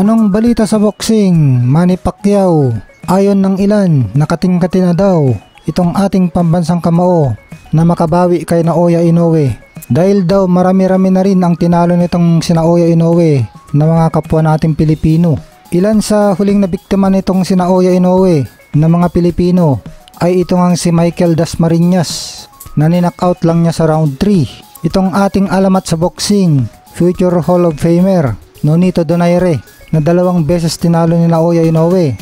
Anong balita sa boxing? Manny Pacquiao, ayon ng ilan, nakatingkati na daw itong ating pambansang kamao na makabawi kay Naoya Inoue. Dahil daw marami-rami na rin ang tinalo nitong si Naoya Inoue na mga kapwa nating Pilipino. Ilan sa huling nabiktima nitong si Naoya Inoue na mga Pilipino ay ito ngang si Michael Dasmariñas na ninockout lang niya sa round 3. Itong ating alamat sa boxing, future Hall of Famer Nonito Donaire, na 2 beses tinalo ni Naoya Inoue.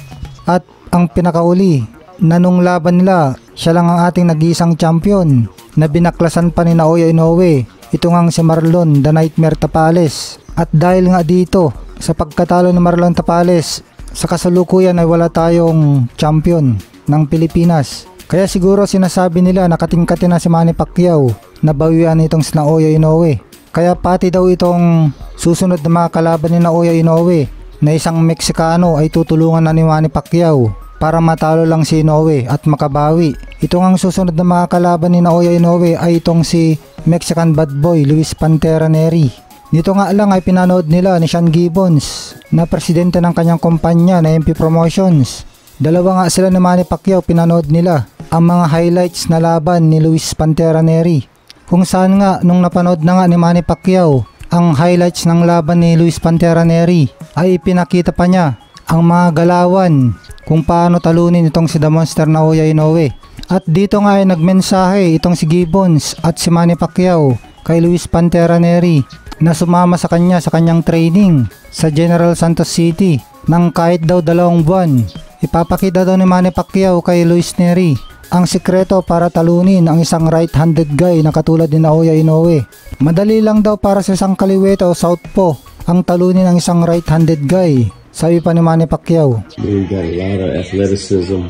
At ang pinakauli na nung laban nila, siya lang ang ating nag-iisang champion na binaklasan pa ni Naoya Inoue. Ito ngang si Marlon The Nightmare Tapales. At dahil nga dito, sa pagkatalo ni Marlon Tapales, sa kasalukuyan ay wala tayong champion ng Pilipinas. Kaya siguro sinasabi nila nakatingkati na si Manny Pacquiao na bawian itong si Naoya Inoue. Kaya pati daw itong susunod na mga kalaban ni Naoya Inoue na isang Meksikano ay tutulungan na ni Manny Pacquiao para matalo lang si Inoue at makabawi. Ito ang susunod na mga kalaban ni Naoya Inoue ay itong si Mexican bad boy Luis Pantera Nery. Nito nga lang ay pinanood nila ni Sean Gibbons na presidente ng kanyang kumpanya na MP Promotions. Dalawa nga sila ni Manny Pacquiao, pinanood nila ang mga highlights na laban ni Luis Pantera Nery. Kung saan nga nung napanood na nga ni Manny Pacquiao ang highlights ng laban ni Luis Pantera Nery ay pinakita pa niya ang mga galawan kung paano talunin itong si The Monster Naoya Inoue. At dito nga ay nagmensahe itong si Gibbons at si Manny Pacquiao kay Luis Pantera Nery na sumama sa kanyang training sa General Santos City ng kahit daw 2 buwan. Ipapakita daw ni Manny Pacquiao kay Luis Nery ang sikreto para talunin ang isang right-handed guy na katulad ni Naoya Inoue. Madali lang daw para sa isang kaliwete o southpaw ang talunin ang isang right-handed guy, sabi pa ni Manny Pacquiao. You got a lot of athleticism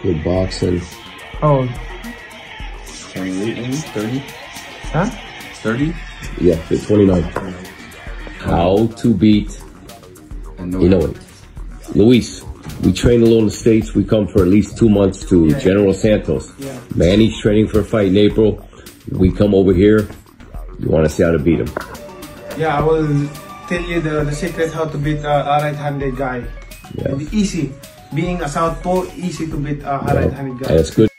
with boxing. Oh. 28, 30? Huh? 30? Yeah, 29. How to beat Inoue. Luis, we train alone in the States. We come for at least 2 months to General Santos. Yeah. Manny's training for a fight in April. We come over here. You want to see how to beat him? Yeah, I will tell you the secret how to beat a right-handed guy. Yeah. And easy. Being a southpaw, easy to beat a right-handed guy. That's good.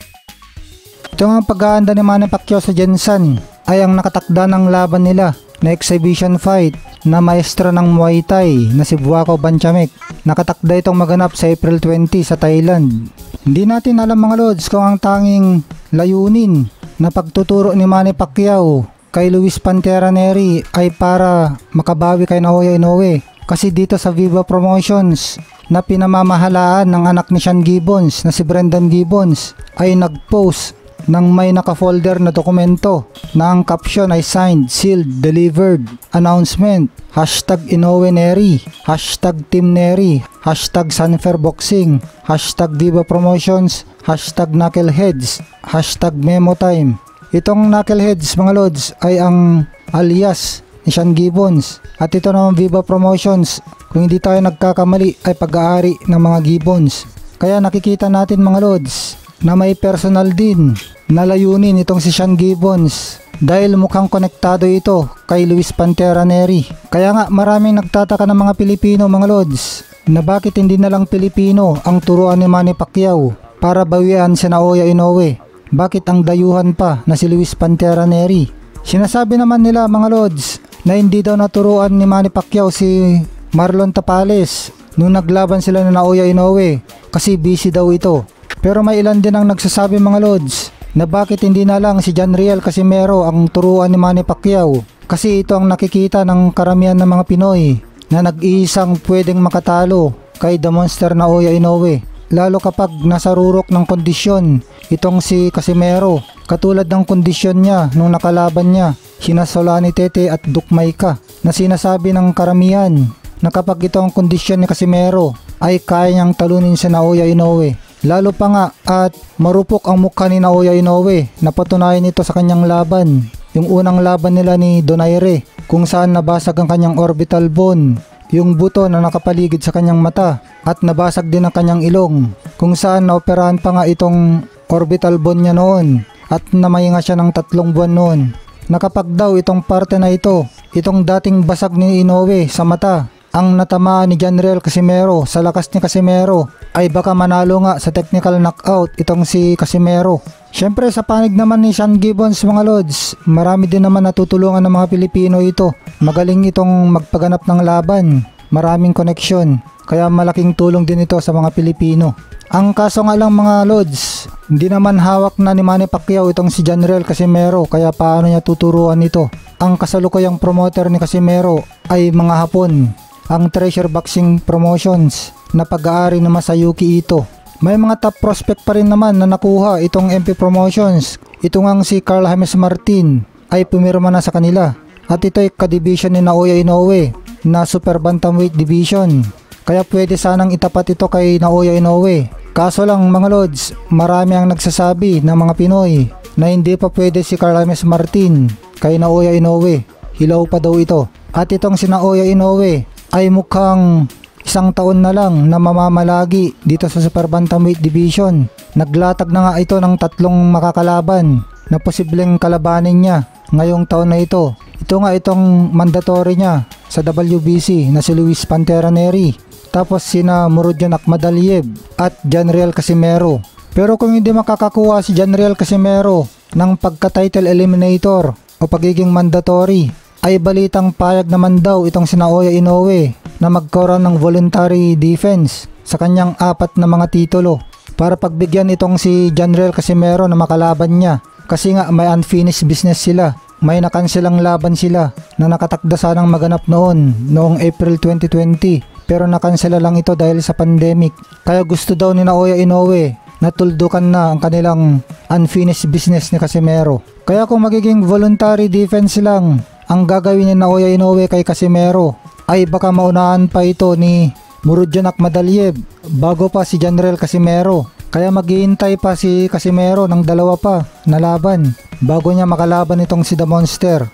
Ito nga pag-aanda ni Manny Pacquiao sa Jensen ay ang nakatakda ng laban nila na exhibition fight na maestro ng Muay Thai na si Buakaw Banchamek. Nakatakda itong maganap sa April 20 sa Thailand. Hindi natin alam mga lods kung ang tanging layunin na pagtuturo ni Manny Pacquiao kay Luis Pantera Nery ay para makabawi kay Naoya Inoue. Kasi dito sa Viva Promotions na pinamamahalaan ng anak ni Sean Gibbons na si Brendan Gibbons ay nag-post ng may naka-folder na dokumento na ang caption ay signed, sealed, delivered, announcement, hashtag Inoue Nery, hashtag Team Nery, hashtag Sunfair Boxing, hashtag Viva Promotions, hashtag Knuckleheads, hashtag Memo Time. Itong Knuckleheads mga lods ay ang alias ni Sean Gibbons at ito naman Viva Promotions, kung hindi tayo nagkakamali ay pag-aari ng mga Gibbons. Kaya nakikita natin mga lods na may personal din na layunin itong si Sean Gibbons dahil mukhang konektado ito kay Luis Pantera Nery. Kaya nga maraming nagtataka ng mga Pilipino mga lods na bakit hindi na lang Pilipino ang turuan ni Manny Pacquiao para bawian si Naoya Inoue. Bakit ang dayuhan pa na si Luis Pantera Nery? Sinasabi naman nila mga lods na hindi daw naturuan ni Manny Pacquiao si Marlon Tapales nung naglaban sila ni Naoya Inoue kasi busy daw ito. Pero may ilan din ang nagsasabi mga lods na bakit hindi na lang si John Riel Casimero ang turuan ni Manny Pacquiao kasi ito ang nakikita ng karamihan ng mga Pinoy na nag-iisang pwedeng makatalo kay The Monster Naoya Inoue, lalo kapag nasa rurok ng kondisyon itong si Casimero katulad ng kondisyon niya nung nakalaban niya sina Solani Tete at Dukmayka na sinasabi ng karamihan na kapag ito ang kondisyon ni Casimero ay kaya niyang talunin si Naoya Inoue. Lalo pa nga at marupok ang mukha ni Naoya Inoue, napatunayan ito sa kanyang laban. Yung unang laban nila ni Donaire kung saan nabasag ang kanyang orbital bone, yung buto na nakapaligid sa kanyang mata at nabasag din ang kanyang ilong, kung saan naoperahan pa nga itong orbital bone niya noon at namahinga siya ng 3 buwan noon. Nakapag daw itong parte na ito, itong dating basag ni Inoue sa mata ang natamaan ni Janriel Casimero sa lakas ni Casimero ay baka manalo nga sa technical knockout itong si Casimero. Syempre sa panig naman ni Sean Gibbons mga lods, marami din naman natutulungan ng mga Pilipino ito. Magaling itong magpaganap ng laban, maraming koneksyon, kaya malaking tulong din ito sa mga Pilipino. Ang kaso nga lang mga lods, hindi naman hawak na ni Manny Pacquiao itong si Janriel Casimero, kaya paano niya tuturuan ito? Ang kasalukuyang promoter ni Casimero ay mga Hapon, ang Treasure Boxing Promotions na pag-aari ng Masayuki Ito. May mga top prospect pa rin naman na nakuha itong MP Promotions. Ito ngang si Carl James Martin ay pumirma na sa kanila. At ito ay ka-division ni Naoya Inoue na Super Bantamweight Division. Kaya pwede sanang itapat ito kay Naoya Inoue. Kaso lang mga lods, marami ang nagsasabi ng mga Pinoy na hindi pa pwede si Carl James Martin kay Naoya Inoue. Hilaw pa daw ito. At itong si Naoya Inoue ay mukhang isang taon na lang na mamamalagi dito sa Super Bantamweight Division. Naglatag na nga ito ng 3 makakalaban na posibleng kalabanin niya ngayong taon na ito. Ito nga itong mandatory niya sa WBC na si Luis Pantera Neri, tapos sina Murodjan Akhmadaliev at Janriel Casimero. Pero kung hindi makakakuha si Janriel Casimero ng pagka-title eliminator o pagiging mandatory, ay balitang payag naman daw itong si Naoya Inoue na magkaroon ng voluntary defense sa kanyang 4 na mga titulo para pagbigyan itong si Janriel Casimero na makalaban niya, kasi nga may unfinished business sila. May nakanselang laban sila na nakatakda sanang maganap noong April 2020, pero nakansela lang ito dahil sa pandemic. Kaya gusto daw ni Naoya Inoue na tuldukan na ang kanilang unfinished business ni Casimero. Kaya kung magiging voluntary defense lang ang gagawin ni Naoya Inoue kay Casimero, ay baka maunahan pa ito ni Murodjan Akhmadaliev bago pa si Janriel Casimero. Kaya maghihintay pa si Casimero ng 2 pa na laban bago niya makalaban itong si The Monster.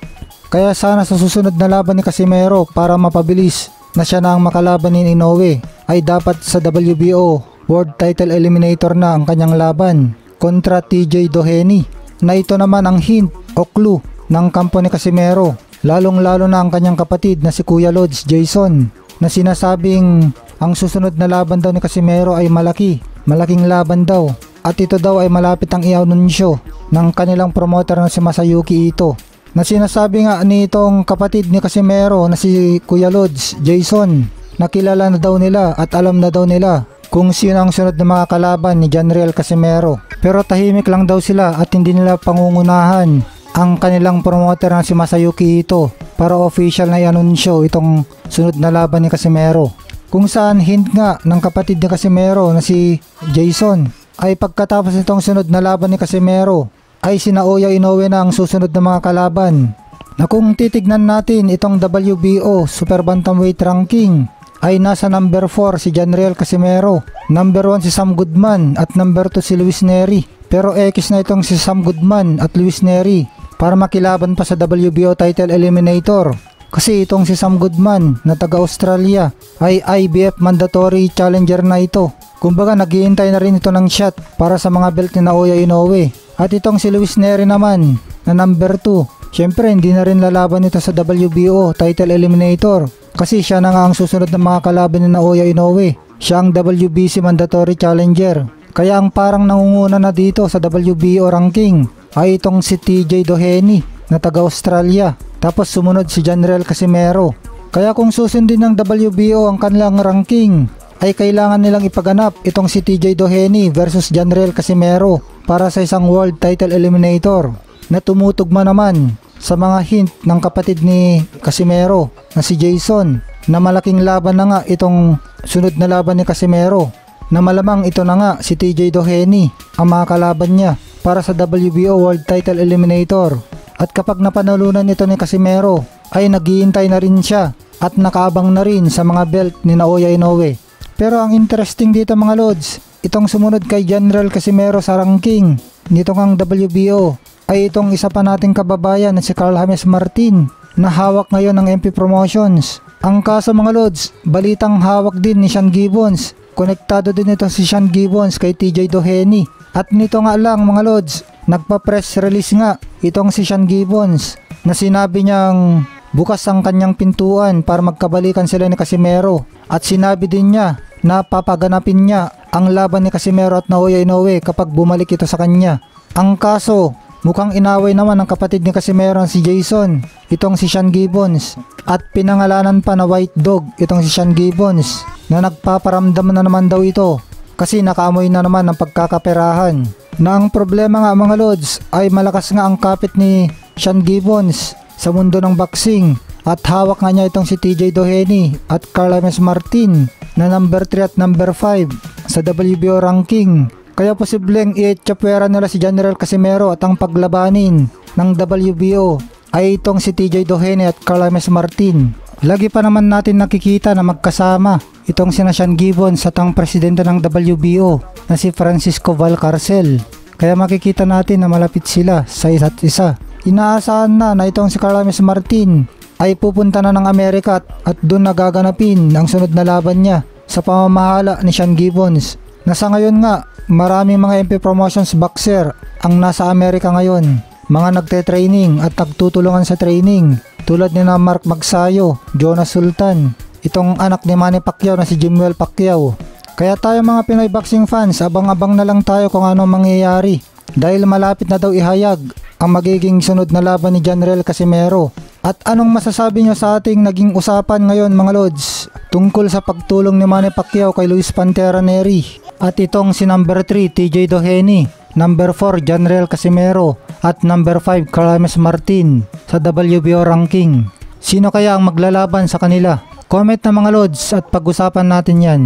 Kaya sana sa susunod na laban ni Casimero, para mapabilis na siya na ang makalaban ni Inoue, ay dapat sa WBO World Title Eliminator na ang kanyang laban kontra TJ Doheny, na ito naman ang hint o clue ng kampo ni Casimero, lalong-lalo na ang kanyang kapatid na si Kuya Lods Jason, na sinasabing ang susunod na laban daw ni Casimero ay malaking laban daw, at ito daw ay malapit ang i-anunsyo ng kanilang promoter na si Masayuki Ito, na sinasabi nga nitong kapatid ni Casimero na si Kuya Lods Jason na kilala na daw nila at alam na daw nila kung sino ang sunod na mga kalaban ni Janriel Casimero. Pero tahimik lang daw sila at hindi nila pangungunahan ang kanilang promoter na si Masayuki Ito para official na i-anunsyo itong sunod na laban ni Casimero. Kung saan hint nga ng kapatid ni Casimero na si Jason ay pagkatapos nitong sunod na laban ni Casimero ay si Naoya Inoue na ang susunod na mga kalaban. Na kung titignan natin itong WBO Super Bantamweight ranking, ay nasa number 4 si Janriel Casimero, number 1 si Sam Goodman at number 2 si Luis Neri. Pero X na itong si Sam Goodman at Luis Neri para makilaban pa sa WBO Title Eliminator. Kasi itong si Sam Goodman na taga Australia ay IBF Mandatory Challenger na ito. Kumbaga naghihintay na rin ito ng shot para sa mga belt ni Naoya Inoue. At itong si Luis Neri naman na number 2, syempre hindi na rin lalaban ito sa WBO Title Eliminator kasi siya na nga ang susunod na mga kalaban ni Naoya Inoue. Siya ang WBC Mandatory Challenger. Kaya ang parang nangunguna na dito sa WBO ranking ay itong si TJ Doheny na taga Australia. Tapos sumunod si Janriel Casimero. Kaya kung susundin ng WBO ang kanilang ranking, ay kailangan nilang ipaganap itong si TJ Doheny versus Janriel Casimero para sa isang World Title Eliminator na tumutugma naman sa mga hint ng kapatid ni Casimero na si Jason, na malaking laban na nga itong sunod na laban ni Casimero, na malamang ito na nga si TJ Doheny ang mga kalaban niya para sa WBO World Title Eliminator. At kapag napanalunan ito ni Casimero ay naghihintay na rin siya at nakaabang na rin sa mga belt ni Naoya Inoue. Pero ang interesting dito mga lods, itong sumunod kay Janriel Casimero sa ranking nito ngang WBO ay itong isa pa nating kababayan na si Carl James Martin na hawak ngayon ng MP Promotions. Ang kaso mga lods, balitang hawak din ni Sean Gibbons. Konektado din ito si Sean Gibbons kay TJ Doheny. At nito nga lang mga lods, nagpa-press release nga itong si Sean Gibbons na sinabi niyang bukas ang kanyang pintuan para magkabalikan sila ni Casimero at sinabi din niya na papaganapin niya ang laban ni Casimero at Naoya Inoue kapag bumalik ito sa kanya. Ang kaso, mukhang inaway naman ang kapatid ni Casimero si Jason, itong si Sean Gibbons, at pinangalanan pa na White Dog itong si Sean Gibbons na nagpaparamdam na naman daw ito kasi nakaamoy na naman ng pagkakaperahan. Na ang problema nga mga lods ay malakas nga ang kapit ni Sean Gibbons sa mundo ng boxing at hawak nga niya itong si TJ Doheny at Carl James Martin na number 3 at number 5 sa WBO ranking. Kaya posibleng i-chapwera nila si General Casimero at ang paglabanin ng WBO ay itong si TJ Doheny at Carl James Martin. Lagi pa naman natin nakikita na magkasama itong si Sean Gibbons at ang presidente ng WBO na si Francisco Valcarcel. Kaya makikita natin na malapit sila sa isa't isa. Inaasahan na itong si Carl James Martin ay pupunta na ng Amerika at doon nagaganapin ang sunod na laban niya sa pamamahala ni Sean Gibbons. Na sa ngayon nga, maraming mga MP Promotions boxer ang nasa Amerika ngayon. Mga nagte-training at nagtutulungan sa training tulad ni na Mark Magsayo, Jonas Sultan, itong anak ni Manny Pacquiao na si Jimwell Pacquiao. Kaya tayo mga Pinoy boxing fans, abang-abang na lang tayo kung ano mangyayari dahil malapit na daw ihayag ang magiging sunod na laban ni General Casimero. At anong masasabi nyo sa ating naging usapan ngayon mga lods tungkol sa pagtulong ni Manny Pacquiao kay Luis Pantera Nery at itong si number 3 TJ Doheny, number 4 General Casimero at number 5 Carl James Martin sa WBO ranking? Sino kaya ang maglalaban sa kanila? Comment na mga lods at pag-usapan natin yan.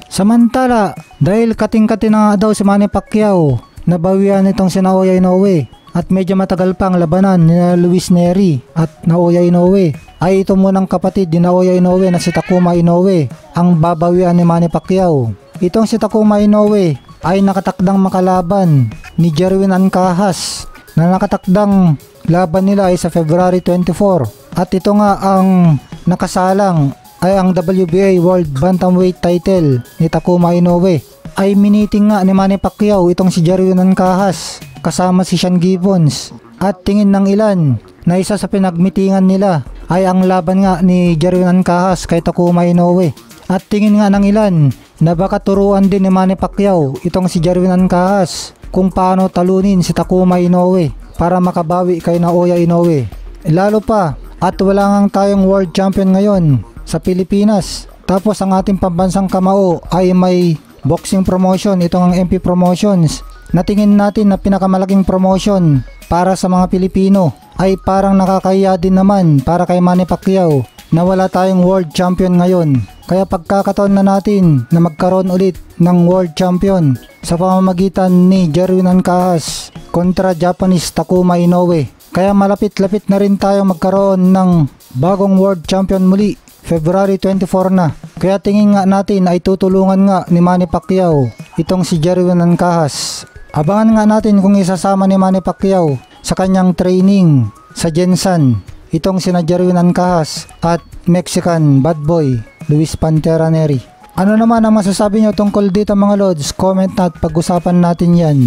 Samantala, dahil kating-kating na nga daw si Manny Pacquiao, nabawian itong si Naoya Inoue at medyo matagal pa ang labanan ni Luis Nery at Naoya Inoue, ay ito munang kapatid ni Naoya Inoue na si Takuma Inoue ang babawian ni Manny Pacquiao. Itong si Takuma Inoue ay nakatakdang makalaban ni Jerwin Ancajas na nakatakdang laban nila ay sa February 24 at ito nga ang nakasalang ay ang WBA World Bantamweight title ni Takuma Inoue. Ay miniting nga ni Manny Pacquiao itong si Jerwin Ancajas kasama si Sean Gibbons at tingin ng ilan na isa sa pinagmitingan nila ay ang laban nga ni Jerwin Ancajas kay Takuma Inoue at tingin nga ng ilan na baka turuan din ni Manny Pacquiao itong si Jerwin Ancajas kung paano talunin si Takuma Inoue para makabawi kay Naoya Inoue. Lalo pa at wala nga tayong world champion ngayon sa Pilipinas. Tapos ang ating pambansang kamao ay may boxing promotion, itong ang MP Promotions, na tingin natin na pinakamalaking promotion para sa mga Pilipino, ay parang nakakahiya din naman para kay Manny Pacquiao na wala tayong world champion ngayon. Kaya pagkakataon na natin na magkaroon ulit ng world champion sa pamamagitan ni Jerwin Ancajas kontra Japanese Takuma Inoue. Kaya malapit-lapit na rin tayo magkaroon ng bagong world champion muli, February 24 na. Kaya tingin nga natin ay tutulungan nga ni Manny Pacquiao itong si Jerwin Ancajas. Abangan nga natin kung isasama ni Manny Pacquiao sa kanyang training sa Jensen itong sina Jerwin Ancajas at Mexican bad boy Luis Pantera Nery. Ano naman ang masasabi nyo tungkol dito mga lods? Comment na at pag-usapan natin yan.